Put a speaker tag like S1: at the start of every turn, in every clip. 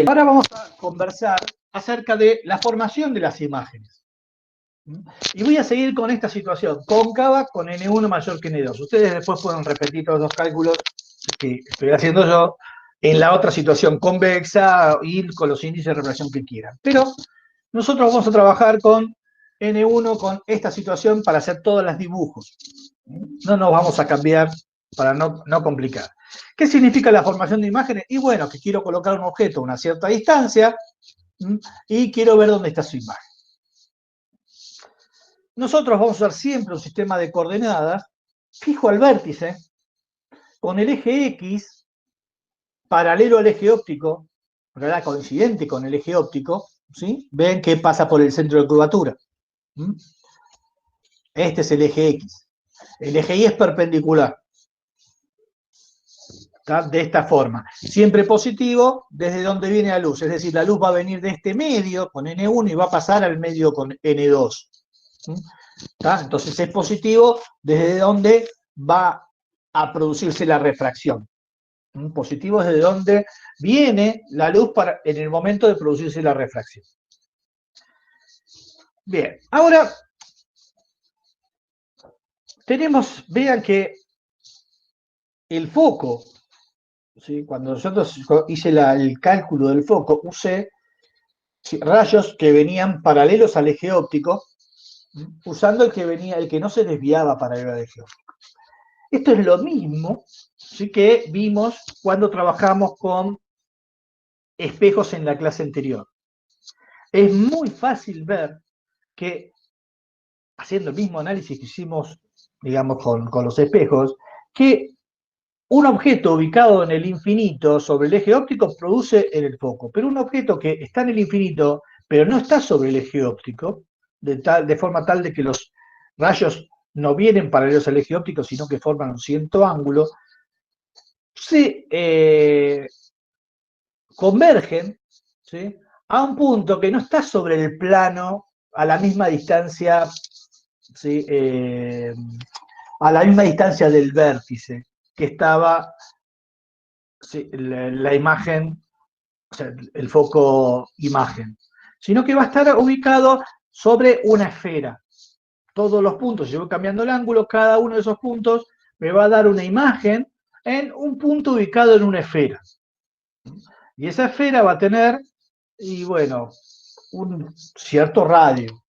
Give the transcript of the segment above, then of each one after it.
S1: Ahora vamos a conversar acerca de la formación de las imágenes. Y voy a seguir con esta situación, cóncava con N1 mayor que N2. Ustedes después pueden repetir todos los cálculos que estoy haciendo yo en la otra situación convexa y con los índices de refracción que quieran. Pero nosotros vamos a trabajar con N1, con esta situación para hacer todos los dibujos. No nos vamos a cambiar para no complicar. ¿Qué significa la formación de imágenes? Y bueno, que quiero colocar un objeto a una cierta distancia y quiero ver dónde está su imagen. Nosotros vamos a usar siempre un sistema de coordenadas fijo al vértice, con el eje X paralelo al eje óptico, ¿verdad? Coincidente con el eje óptico, ¿sí? Ven que pasa por el centro de curvatura. Este es el eje X. El eje Y es perpendicular. ¿Está? De esta forma. Siempre positivo desde donde viene la luz. Es decir, la luz va a venir de este medio con N1 y va a pasar al medio con N2. ¿Está? Entonces es positivo desde donde va a producirse la refracción. Positivo es desde donde viene la luz en el momento de producirse la refracción. Bien, ahora vean que el foco, ¿sí? Cuando nosotros hice el cálculo del foco, usé rayos que venían paralelos al eje óptico, usando el que no se desviaba paralelo al eje óptico. Esto es lo mismo, ¿sí? Que vimos cuando trabajamos con espejos en la clase anterior. Es muy fácil ver que, haciendo el mismo análisis que hicimos, digamos, con los espejos, que un objeto ubicado en el infinito sobre el eje óptico produce en el foco, pero un objeto que está en el infinito, pero no está sobre el eje óptico, de forma tal de que los rayos no vienen paralelos al eje óptico, sino que forman un cierto ángulo, se convergen, ¿sí? A un punto que no está sobre el plano a la misma distancia, ¿sí? A la misma distancia del vértice que estaba, ¿sí? la imagen, o sea, el foco imagen, sino que va a estar ubicado sobre una esfera. Todos los puntos, si yo voy cambiando el ángulo, cada uno de esos puntos me va a dar una imagen en un punto ubicado en una esfera. Y esa esfera va a tener, y bueno, un cierto radio.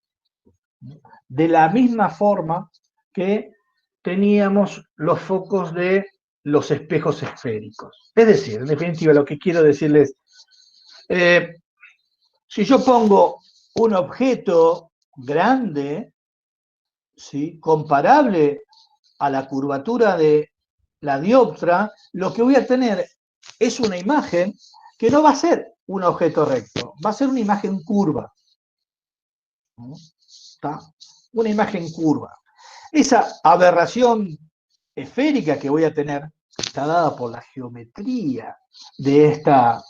S1: De la misma forma que teníamos los focos de los espejos esféricos. Es decir, en definitiva, lo que quiero decirles, si yo pongo un objeto grande, ¿sí? Comparable a la curvatura de la dioptra, lo que voy a tener es una imagen que no va a ser un objeto recto, va a ser una imagen curva. ¿Está? Una imagen curva. Esa aberración esférica que voy a tener está dada por la geometría de esta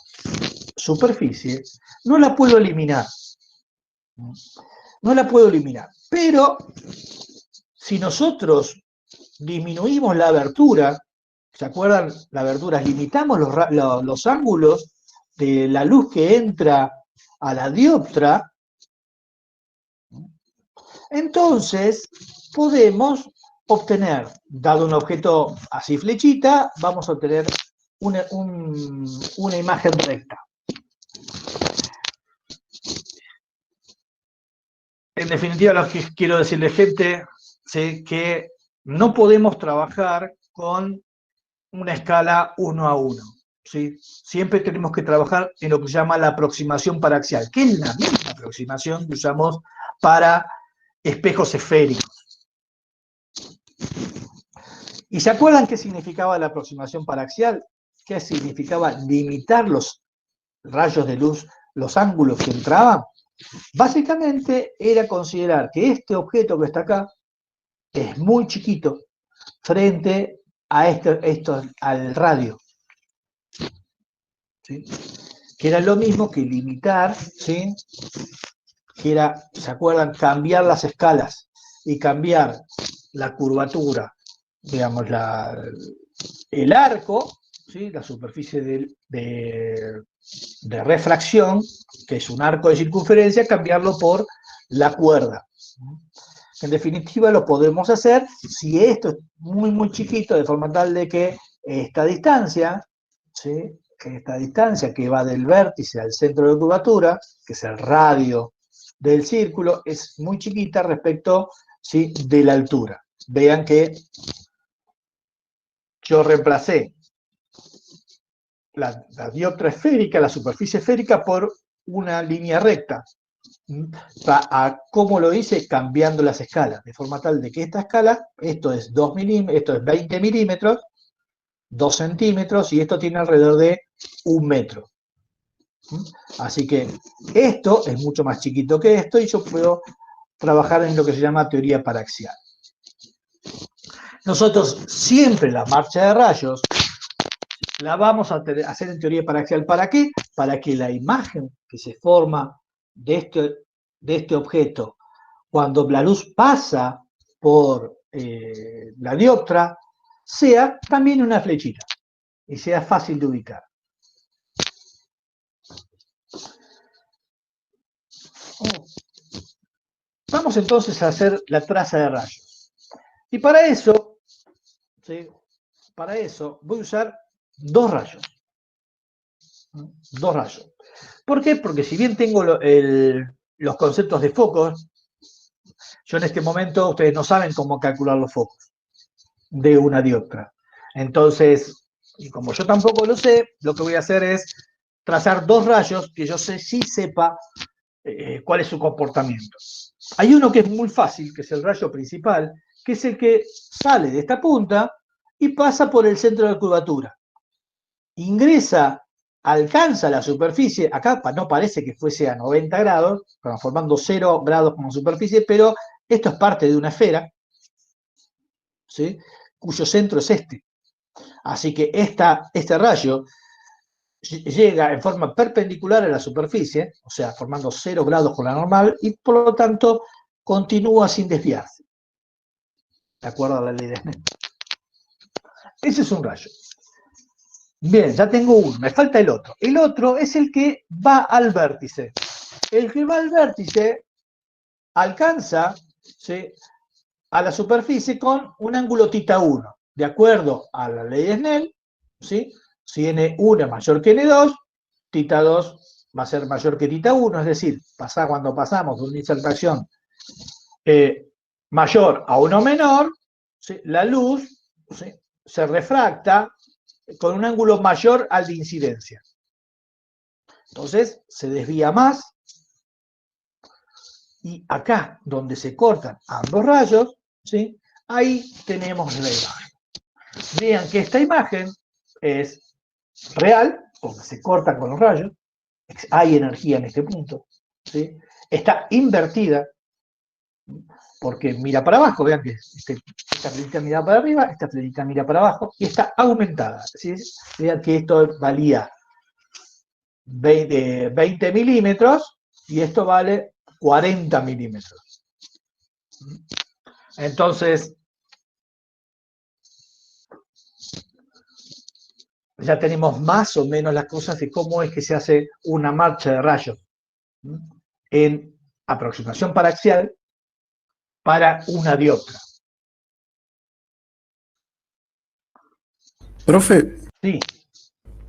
S1: superficie, no la puedo eliminar. No la puedo eliminar. Pero si nosotros disminuimos la abertura, ¿se acuerdan? La abertura, limitamos los ángulos de la luz que entra a la dioptra, entonces podemos obtener, dado un objeto así flechita, vamos a obtener una imagen recta. En definitiva, lo que quiero decirle, gente, ¿sí? Que no podemos trabajar con una escala 1 a 1. ¿Sí? Siempre tenemos que trabajar en lo que se llama la aproximación paraxial, que es la misma aproximación que usamos para espejos esféricos. ¿Y se acuerdan qué significaba la aproximación paraxial? ¿Qué significaba limitar los rayos de luz, los ángulos que entraban? Básicamente era considerar que este objeto que está acá es muy chiquito frente a al radio. ¿Sí? Que era lo mismo que limitar, ¿sí? Que era, ¿se acuerdan? Cambiar las escalas y cambiar la curvatura, digamos, el arco, ¿sí? La superficie del de refracción, que es un arco de circunferencia, cambiarlo por la cuerda. En definitiva, lo podemos hacer si esto es muy, muy chiquito, de forma tal de que esta distancia, ¿sí? Esta distancia que va del vértice al centro de curvatura, que es el radio del círculo, es muy chiquita respecto, ¿sí?, de la altura. Vean que yo reemplacé la dioptra esférica, la superficie esférica, por una línea recta. ¿Cómo lo hice? Cambiando las escalas, de forma tal de que esta escala, esto es 2 milímetros, esto es 20 milímetros, 2 centímetros, y esto tiene alrededor de 1 metro. Así que esto es mucho más chiquito que esto, y yo puedo trabajar en lo que se llama teoría paraxial. Nosotros siempre la marcha de rayos la vamos a hacer en teoría paraxial. ¿Para qué? Para que la imagen que se forma de este objeto cuando la luz pasa por la dioptra sea también una flechita y sea fácil de ubicar. Vamos entonces a hacer la traza de rayos. Y para eso, ¿sí?, para eso voy a usar dos rayos. Dos rayos. ¿Por qué? Porque si bien tengo los conceptos de focos, yo en este momento, ustedes no saben cómo calcular los focos de una dioptra. Entonces, y como yo tampoco lo sé, lo que voy a hacer es trazar dos rayos que yo sí sepa cuál es su comportamiento. Hay uno que es muy fácil, que es el rayo principal, que es el que sale de esta punta y pasa por el centro de curvatura. Ingresa, alcanza la superficie, acá no parece que fuese a 90 grados, formando 0 grados como superficie, pero esto es parte de una esfera, ¿sí?, cuyo centro es este. Así que este rayo llega en forma perpendicular a la superficie, o sea, formando 0 grados con la normal, y por lo tanto continúa sin desviarse, de acuerdo a la ley de Snell. Ese es un rayo. Bien, ya tengo uno, me falta el otro. El otro es el que va al vértice. El que va al vértice alcanza, ¿sí?, a la superficie con un ángulo θ1. De acuerdo a la ley de Snell, ¿sí?, si N1 es mayor que N2, θ2 va a ser mayor que θ1, es decir, cuando pasamos de una insertación mayor a uno menor, ¿sí?, la luz, ¿sí?, se refracta con un ángulo mayor al de incidencia. Entonces, se desvía más, y acá, donde se cortan ambos rayos, ¿sí?, ahí tenemos la imagen. Vean que esta imagen es real, porque se cortan con los rayos, hay energía en este punto, ¿sí?, está invertida, porque mira para abajo, vean que esta flechita mira para arriba, esta flechita mira para abajo, y está aumentada. ¿Sí? Vean que esto valía 20 milímetros, y esto vale 40 milímetros. Entonces, ya tenemos más o menos las cosas de cómo es que se hace una marcha de rayos en aproximación paraxial para una dioptra.
S2: Profe,
S1: Sí,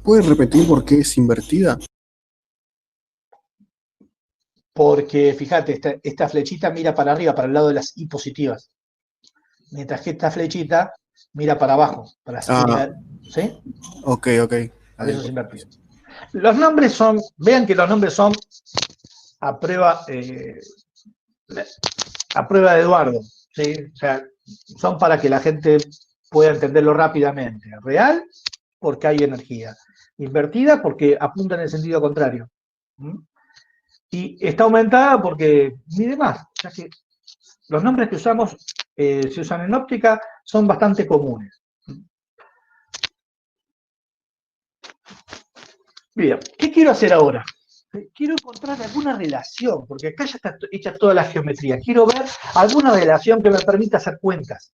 S2: ¿puede repetir por qué es invertida?
S1: porque fíjate, esta flechita mira para arriba, para el lado de las I positivas, mientras que esta flechita mira para abajo, para
S2: Ah,
S1: ¿sí?
S2: ok.
S1: Por eso es
S2: Adentro.
S1: invertido. Los nombres son, vean que los nombres son a prueba, de Eduardo, ¿sí? O sea, son para que la gente pueda entenderlo rápidamente. Real, porque hay energía. Invertida, porque apunta en el sentido contrario. Y está aumentada porque mide más. O sea que los nombres que usamos, se usan en óptica, son bastante comunes. Bien, ¿qué quiero hacer ahora? Quiero encontrar alguna relación, porque acá ya está hecha toda la geometría. Quiero ver alguna relación que me permita hacer cuentas.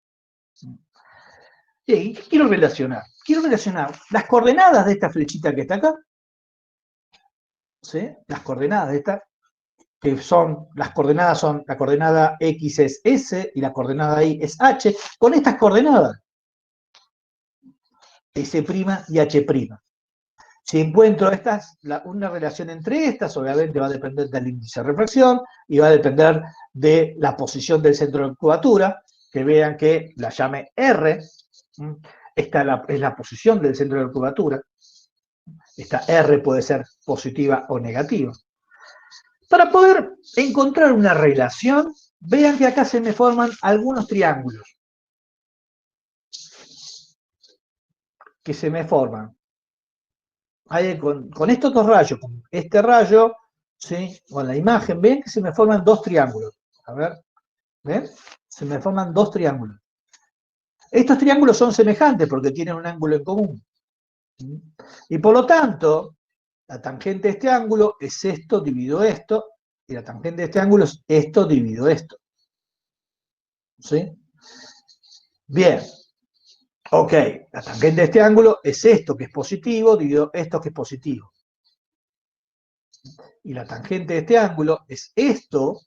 S1: Bien, ¿qué quiero relacionar? Quiero relacionar las coordenadas de esta flechita que está acá ¿sí? Las coordenadas de esta, que son, las coordenadas son, la coordenada X es S y la coordenada Y es H, con estas coordenadas, S' y H'. Si encuentro una relación entre estas, obviamente va a depender del índice de refracción y va a depender de la posición del centro de curvatura, que vean que la llame R, esta es la posición del centro de curvatura, esta R puede ser positiva o negativa. Para poder encontrar una relación, vean que acá se me forman algunos triángulos que se me forman. Ahí con estos dos rayos, con este rayo, ¿sí? Con la imagen, ven que se me forman dos triángulos. A ver, ¿ven? Se me forman dos triángulos. Estos triángulos son semejantes porque tienen un ángulo en común. Y por lo tanto, la tangente de este ángulo es esto dividido esto, y la tangente de este ángulo es esto dividido esto. ¿Sí? Bien. Ok, la tangente de este ángulo es esto que es positivo dividido esto que es positivo. Y la tangente de este ángulo es esto,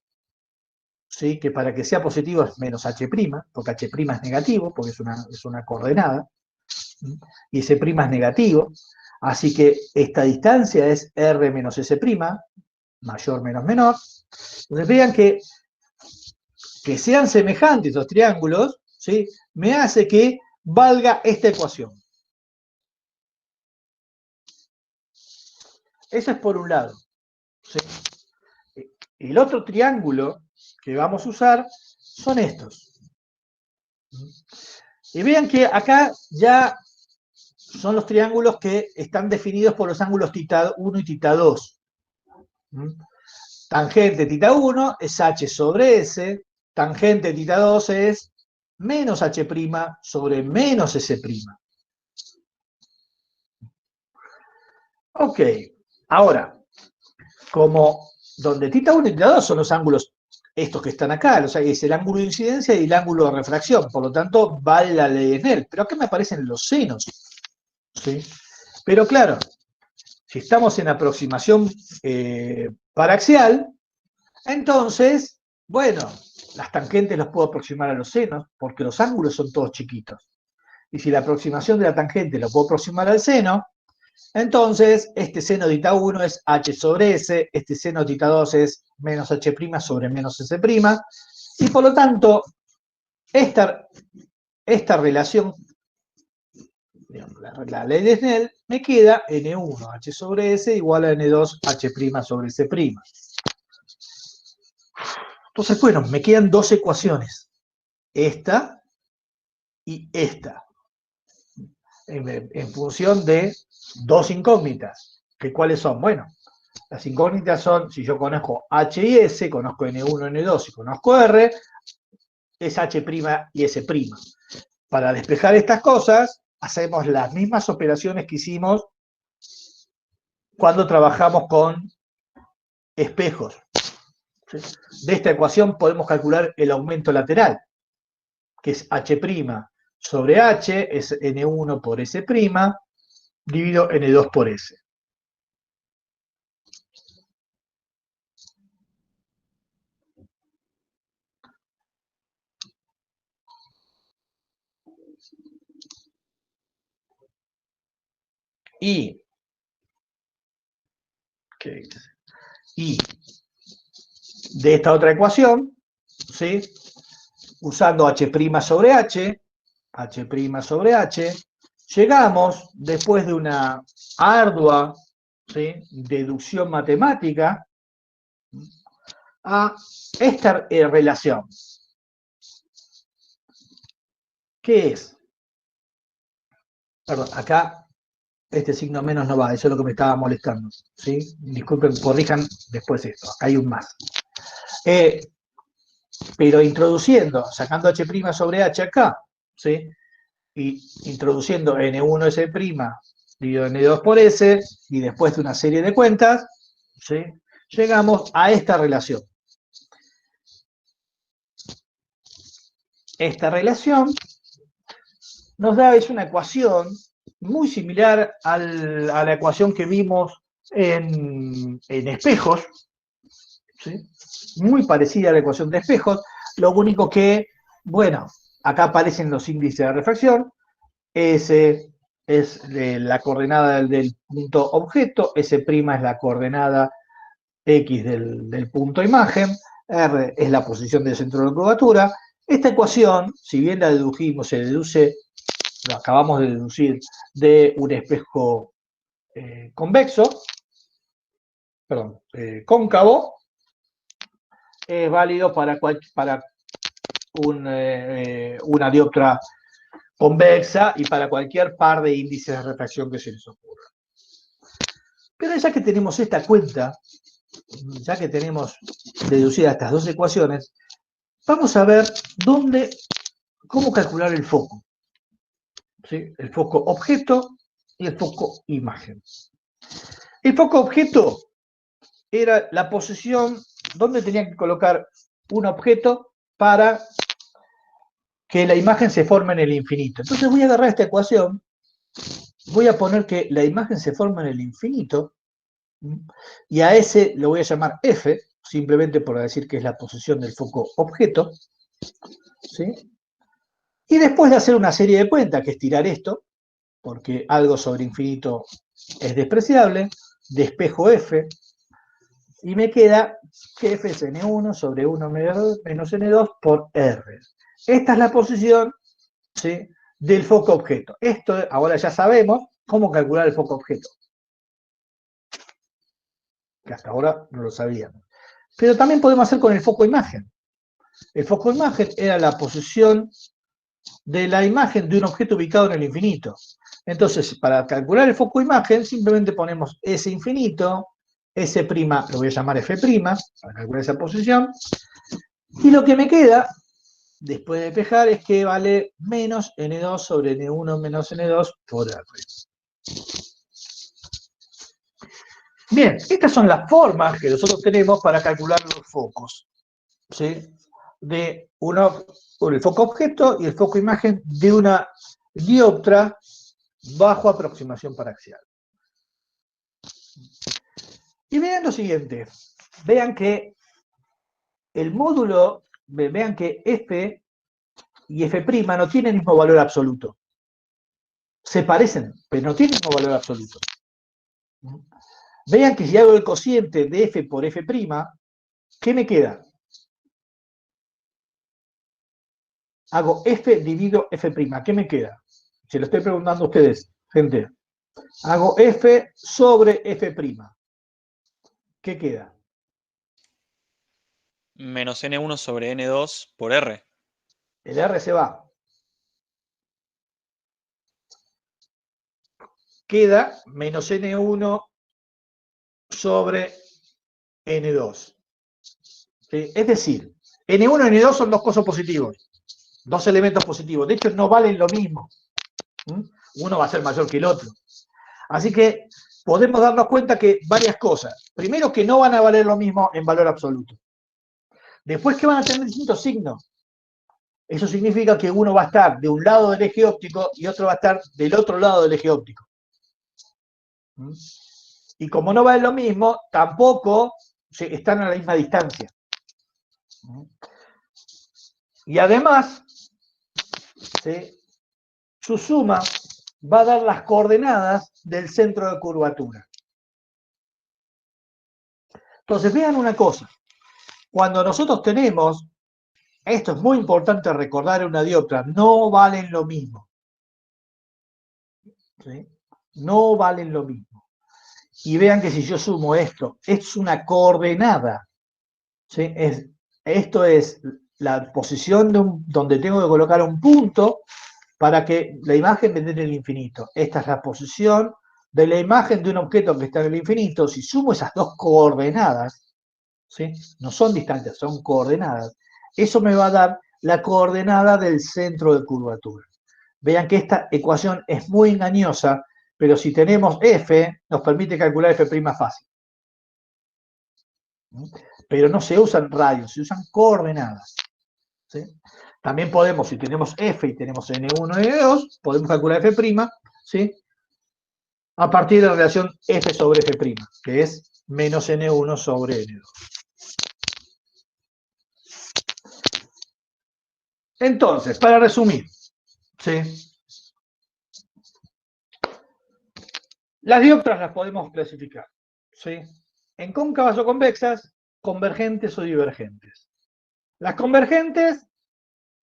S1: ¿sí? Que para que sea positivo es menos h', porque h' es negativo, porque es una coordenada, ¿sí? Y ese' es negativo, así que esta distancia es r menos s', mayor menos menor. Entonces vean que sean semejantes estos triángulos, ¿sí? Me hace que valga esta ecuación. Eso es por un lado, ¿sí? El otro triángulo que vamos a usar son estos. Y vean que acá ya son los triángulos que están definidos por los ángulos θ1 y θ2. Tangente θ1 es h sobre s, tangente θ2 es menos h' sobre menos s'. Ok, ahora, como donde θ1 y θ2 son los ángulos estos que están acá, o sea, es el ángulo de incidencia y el ángulo de refracción, por lo tanto, vale la ley de Snell. Pero acá me aparecen los senos, ¿sí? Pero claro, si estamos en aproximación paraxial, entonces, bueno, las tangentes las puedo aproximar a los senos, porque los ángulos son todos chiquitos. Y si la aproximación de la tangente la puedo aproximar al seno, entonces este seno de θ1 es h sobre s, este seno de θ2 es menos h' sobre menos s', y por lo tanto, esta relación, digamos, la ley de Snell, me queda n1 h sobre s igual a n2 h' sobre s'. Entonces, bueno, me quedan dos ecuaciones, esta y esta, en función de dos incógnitas. ¿Cuáles son? Bueno, las incógnitas son, si yo conozco h y s, conozco n1, n2 y conozco r, es h' y s'. Para despejar estas cosas, hacemos las mismas operaciones que hicimos cuando trabajamos con espejos. De esta ecuación podemos calcular el aumento lateral, que es h' sobre h, es n1 por s', dividido n2 por s. Y de esta otra ecuación, ¿sí? Usando h' sobre h, h' sobre h, llegamos, después de una ardua, ¿sí?, deducción matemática, a esta relación. ¿Qué es? Perdón, acá este signo menos no va, eso es lo que me estaba molestando, ¿sí? Disculpen, corrijan después esto, acá hay un más. Pero introduciendo, sacando h' sobre h acá, ¿sí? Y introduciendo n1s' dividido n2 por s, y después de una serie de cuentas, ¿sí?, llegamos a esta relación. Esta relación nos da, es una ecuación muy similar a la ecuación que vimos en espejos, ¿sí? Muy parecida a la ecuación de espejos, lo único que, bueno, acá aparecen los índices de refracción, S es la coordenada del punto objeto, S' es la coordenada X del punto imagen, R es la posición del centro de curvatura. Esta ecuación, si bien la dedujimos, se deduce, lo acabamos de deducir de un espejo convexo, perdón, cóncavo, es válido para una dioptra convexa y para cualquier par de índices de refracción que se les ocurra. Pero ya que tenemos esta cuenta, ya que tenemos deducidas estas dos ecuaciones, vamos a ver cómo calcular el foco. ¿Sí? El foco objeto y el foco imagen. El foco objeto era la posición donde tenía que colocar un objeto para que la imagen se forme en el infinito. Entonces voy a agarrar esta ecuación, voy a poner que la imagen se forma en el infinito, y a ese lo voy a llamar F, simplemente por decir que es la posición del foco objeto, ¿sí? Y después de hacer una serie de cuentas, que es tirar esto, porque algo sobre infinito es despreciable, despejo F, y me queda que F es N1 sobre 1 menos N2 por R. Esta es la posición, ¿sí?, del foco objeto. Esto ahora ya sabemos cómo calcular el foco objeto, que hasta ahora no lo sabíamos. Pero también podemos hacer con el foco imagen. El foco imagen era la posición de la imagen de un objeto ubicado en el infinito. Entonces, para calcular el foco imagen, simplemente ponemos S infinito, S', lo voy a llamar F', para calcular esa posición, y lo que me queda, después de despejar, es que vale menos N2 sobre N1 menos N2 por R. Bien, estas son las formas que nosotros tenemos para calcular los focos, ¿sí?, de el foco objeto y el foco imagen de una dioptra bajo aproximación paraxial. Y vean lo siguiente, vean que el módulo, vean que F y F' no tienen el mismo valor absoluto. Se parecen, pero no tienen el mismo valor absoluto. Vean que si hago el cociente de F por F', ¿qué me queda? Hago F dividido F', ¿qué me queda? Se lo estoy preguntando a ustedes, gente. Hago F sobre F'. ¿Qué queda?
S3: Menos N1 sobre N2 por R.
S1: El R se va. Queda menos N1 sobre N2. ¿Sí? Es decir, N1 y N2 son dos cosas positivos, dos elementos positivos. De hecho, no valen lo mismo. Uno va a ser mayor que el otro. Así que podemos darnos cuenta que varias cosas. Primero, que no van a valer lo mismo en valor absoluto. Después, que van a tener distintos signos. Eso significa que uno va a estar de un lado del eje óptico y otro va a estar del otro lado del eje óptico. Y como no valen lo mismo, tampoco están a la misma distancia. Y además, ¿sí?, su suma va a dar las coordenadas del centro de curvatura. Entonces, vean una cosa. Cuando nosotros tenemos, esto es muy importante recordar en una dioptra, no valen lo mismo. ¿Sí? No valen lo mismo. Y vean que si yo sumo esto, es una coordenada. ¿Sí? Esto es la posición donde tengo que colocar un punto para que la imagen me dé en el infinito. Esta es la posición de la imagen de un objeto que está en el infinito. Si sumo esas dos coordenadas, ¿sí?, no son distancias, son coordenadas, eso me va a dar la coordenada del centro de curvatura. Vean que esta ecuación es muy engañosa, pero si tenemos F, nos permite calcular F' fácil. Pero no se usan radios, se usan coordenadas. ¿Sí? También podemos, si tenemos F y tenemos N1 y N2, podemos calcular F', ¿sí?, a partir de la relación F sobre F', que es menos N1 sobre N2. Entonces, para resumir, ¿sí? Las dioptras las podemos clasificar, ¿sí? En cóncavas o convexas, convergentes o divergentes. Las convergentes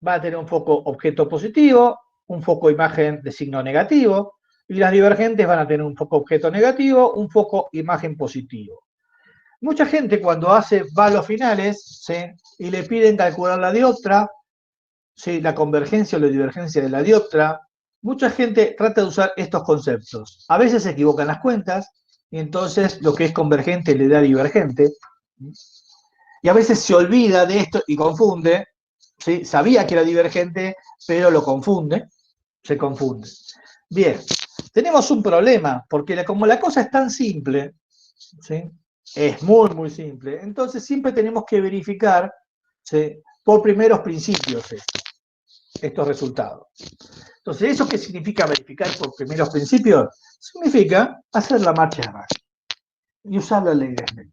S1: van a tener un foco objeto positivo, un foco imagen de signo negativo, y las divergentes van a tener un foco objeto negativo, un foco imagen positivo. Mucha gente cuando va a los finales, ¿sí? Y le piden calcular la dioptra, ¿sí? La convergencia o la divergencia de la dioptra, mucha gente trata de usar estos conceptos. A veces se equivocan las cuentas, y entonces lo que es convergente le da divergente. Y a veces se olvida de esto y confunde, ¿sí? Sabía que era divergente, pero lo confunde, se confunde. Bien, tenemos un problema, porque como la cosa es tan simple, ¿sí? Es muy, muy simple, entonces siempre tenemos que verificar, ¿sí? Por primeros principios estos resultados. Entonces, ¿eso qué significa verificar por primeros principios? Significa hacer la marcha atrás y usar la ley de Snell.